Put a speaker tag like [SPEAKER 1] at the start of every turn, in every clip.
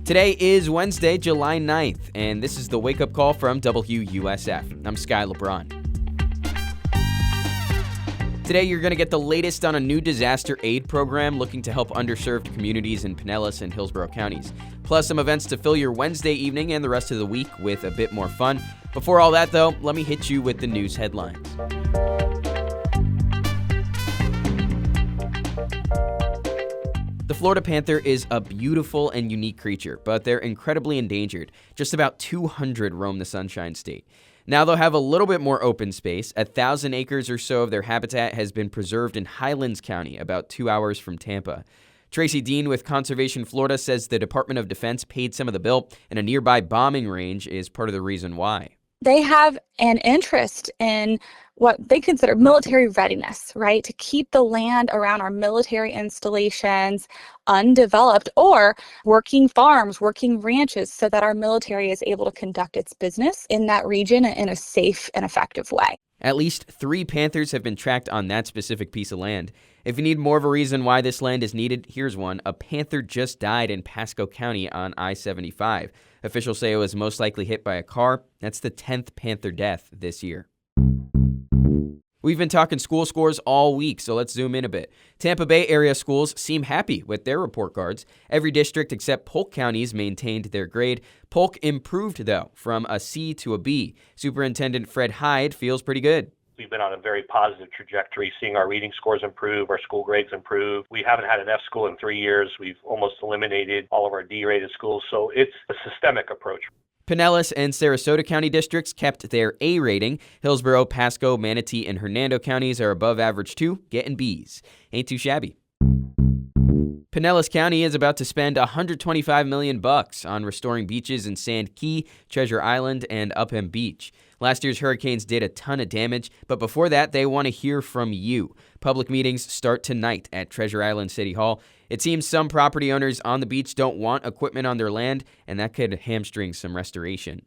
[SPEAKER 1] Today is Wednesday, July 9th, and this is the Wake Up Call from WUSF. I'm Sky LeBron. Today, you're going to get the latest on a new disaster aid program looking to help underserved communities in Pinellas and Hillsborough Counties. Plus, some events to fill your Wednesday evening and the rest of the week with a bit more fun. Before all that, though, let me hit you with the news headlines. The Florida Panther is a beautiful and unique creature, but they're incredibly endangered. Just about 200 roam the Sunshine State. Now they'll have a little bit more open space. 1,000 acres or so of their habitat has been preserved in Highlands County, about 2 hours from Tampa. Tracy Dean with Conservation Florida says the Department of Defense paid some of the bill, and a nearby bombing range is part of the reason why.
[SPEAKER 2] They have an interest in what they consider military readiness, right? To keep the land around our military installations undeveloped, or working farms, working ranches, so that our military is able to conduct its business in that region in a safe and effective way.
[SPEAKER 1] At least 3 panthers have been tracked on that specific piece of land. If you need more of a reason why this land is needed, here's one. A panther just died in Pasco County on I-75. Officials say it was most likely hit by a car. That's the 10th panther death this year. We've been talking school scores all week, so let's zoom in a bit. Tampa Bay area schools seem happy with their report cards. Every district except Polk counties maintained their grade. Polk improved, though, from a C to a B. Superintendent Fred Hyde feels pretty good.
[SPEAKER 3] We've been on a very positive trajectory, seeing our reading scores improve, our school grades improve. We haven't had an F school in 3 years. We've almost eliminated all of our D-rated schools, so it's a systemic approach.
[SPEAKER 1] Pinellas and Sarasota County districts kept their A rating. Hillsborough, Pasco, Manatee, and Hernando counties are above average too, getting Bs. Ain't too shabby. Pinellas County is about to spend $125 million on restoring beaches in Sand Key, Treasure Island, and Upham Beach. Last year's hurricanes did a ton of damage, but before that, they want to hear from you. Public meetings start tonight at Treasure Island City Hall. It seems some property owners on the beach don't want equipment on their land, and that could hamstring some restoration.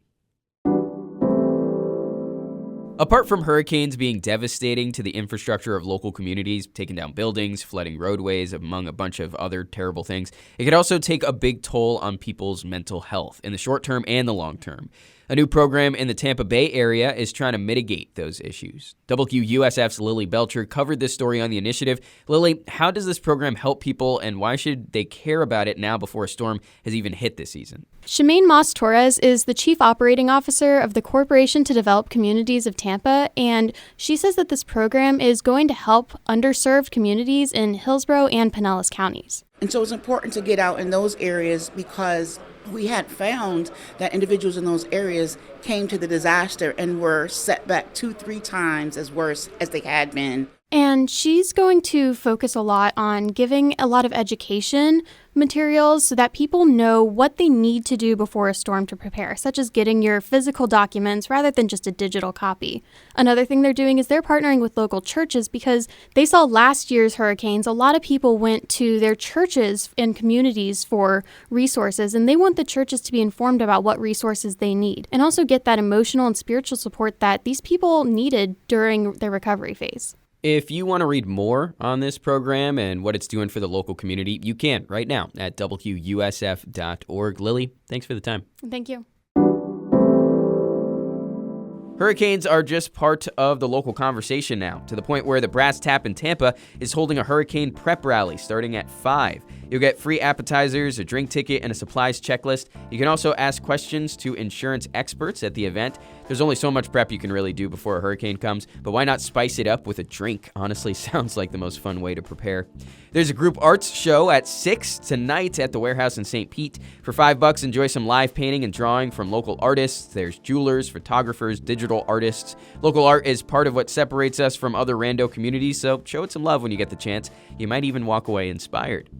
[SPEAKER 1] Apart from hurricanes being devastating to the infrastructure of local communities, taking down buildings, flooding roadways, among a bunch of other terrible things, it could also take a big toll on people's mental health in the short term and the long term. A new program in the Tampa Bay area is trying to mitigate those issues. WUSF's Lily Belcher covered this story on the initiative. Lily, how does this program help people, and why should they care about it now before a storm has even hit this season?
[SPEAKER 4] Shemaine Moss-Torres is the Chief Operating Officer of the Corporation to Develop Communities of Tampa, and she says that this program is going to help underserved communities in Hillsborough and Pinellas counties.
[SPEAKER 5] And so it's important to get out in those areas because we had found that individuals in those areas came to the disaster and were set back 2-3 times as worse as they had been.
[SPEAKER 4] And she's going to focus a lot on giving a lot of education materials so that people know what they need to do before a storm to prepare, such as getting your physical documents rather than just a digital copy. Another thing they're doing is they're partnering with local churches because they saw last year's hurricanes. A lot of people went to their churches and communities for resources, and they want the churches to be informed about what resources they need and also get that emotional and spiritual support that these people needed during their recovery phase.
[SPEAKER 1] If you want to read more on this program and what it's doing for the local community, you can right now at WUSF.org. Lily, thanks for the time.
[SPEAKER 4] Thank you.
[SPEAKER 1] Hurricanes are just part of the local conversation now, to the point where the Brass Tap in Tampa is holding a hurricane prep rally starting at 5. You'll get free appetizers, a drink ticket, and a supplies checklist. You can also ask questions to insurance experts at the event. There's only so much prep you can really do before a hurricane comes, but why not spice it up with a drink? Honestly, sounds like the most fun way to prepare. There's a group arts show at 6 tonight at the Warehouse in St. Pete. For $5, enjoy some live painting and drawing from local artists. There's jewelers, photographers, digital artists. Local art is part of what separates us from other rando communities, so show it some love when you get the chance. You might even walk away inspired.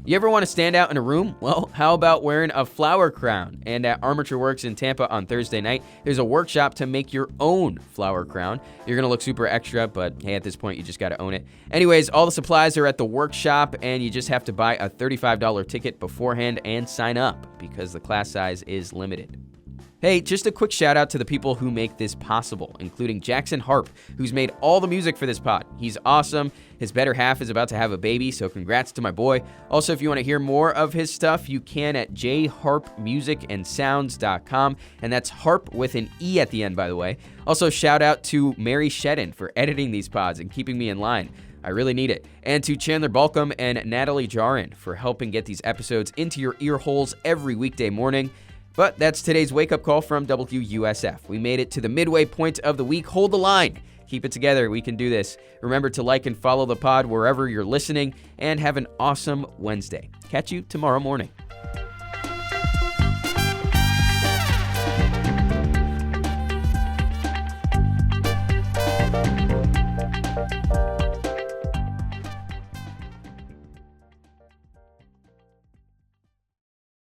[SPEAKER 1] You ever want to stand out in a room? Well, how about wearing a flower crown? And at Armature Works in Tampa on Thursday night, there's a workshop to make your own flower crown. You're going to look super extra, but hey, at this point, you just got to own it. Anyways, all the supplies are at the workshop, and you just have to buy a $35 ticket beforehand and sign up because the class size is limited. Hey, just a quick shout out to the people who make this possible, including Jackson Harp, who's made all the music for this pod. He's awesome. His better half is about to have a baby, so congrats to my boy. Also, if you want to hear more of his stuff, you can at jharpmusicandsounds.com, and that's harp with an E at the end, by the way. Also, shout out to Mary Shedden for editing these pods and keeping me in line. I really need it. And to Chandler Balcom and Natalie Jarin for helping get these episodes into your ear holes every weekday morning. But that's today's wake-up call from WUSF. We made it to the midway point of the week. Hold the line. Keep it together. We can do this. Remember to like and follow the pod wherever you're listening, and have an awesome Wednesday. Catch you tomorrow morning.